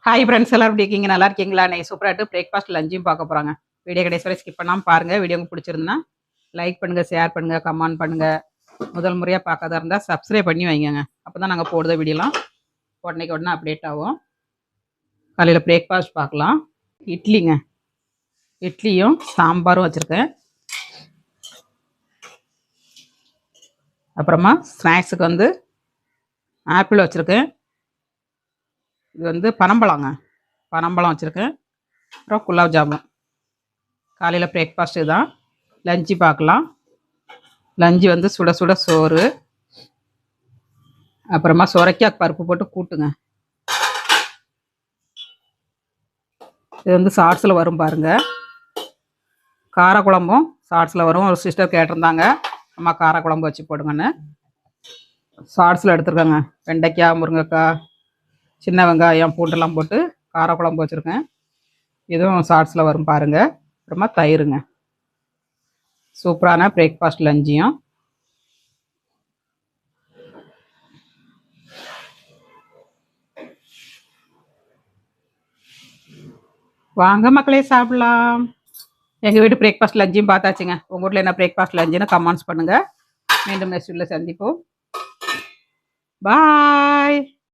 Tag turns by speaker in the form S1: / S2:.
S1: Hi friends, எல்லாரும் எப்படி இருக்கீங்க? நல்லா இருக்கீங்களா? இன்னைக்கு சூப்பராட்டு பிரேக்ஃபாஸ்ட் லஞ்சும் பார்க்க போறாங்க. வீடியோ கடைசி வரை ஸ்கிப் பண்ணாம பாருங்க. வீடியோ உங்களுக்கு பிடிச்சிருந்தா லைக் பண்ணுங்க, ஷேர் பண்ணுங்க, கமெண்ட் பண்ணுங்க. முதல் முறையா பார்க்காதா இருந்தா சப்ஸ்கிரைப் பண்ணி வைங்கங்க. அப்பதான் நாங்க போடுற வீடியோலாம் உடனேக்கு உடனே அப்டேட் ஆகும். காலையில பிரேக்ஃபாஸ்ட் பார்க்கலாம். இட்லிங்க. இட்லியும் சாம்பாரும் வச்சிருக்கேன். அப்புறமா ஸ்நாக்ஸுக்கு வந்து ஆப்பிள் வச்சிருக்கேன். இது வந்து பனம்பழங்க. பனம்பழம் வச்சுருக்கேன். அப்புறம் குலாப் ஜாமுன். காலையில் பிரேக்ஃபாஸ்ட் இதுதான். லஞ்சு பார்க்கலாம். லஞ்சு வந்து சுட சுட சோறு, அப்புறமா சுரைக்காய் பருப்பு போட்டு கூட்டுங்க. இது வந்து ஷார்ட்ஸில் வரும் பாருங்கள். காரக்குழம்பும் ஷார்ட்ஸில் வரும். ஒரு சிஸ்டர் கேட்டிருந்தாங்க, அம்மா காரக்குழம்பு வச்சு போடுங்கன்னு. ஷார்ட்ஸில் எடுத்துருக்கேங்க. வெண்டைக்காய், முருங்கைக்காய், சின்ன வெங்காயம், பூண்டெல்லாம் போட்டு காரக்குழம்பு வச்சுருக்கேன். இதுவும் ஷார்ட்ஸில் வரும் பாருங்கள். அப்புறமா தயிருங்க. சூப்பரான பிரேக்ஃபாஸ்ட் லஞ்சியும். வாங்க மக்களே, சாப்பிடலாம். எங்கள் வீட்டு பிரேக்ஃபாஸ்ட் லஞ்சையும் பார்த்தாச்சுங்க. உங்கள் வீட்டில் என்ன பிரேக்ஃபாஸ்ட் லஞ்சுன்னு கமெண்ட்ஸ் பண்ணுங்கள். மீண்டும் நெக்ஸ்ட் வீடியோவில் சந்திப்போம். பாய்.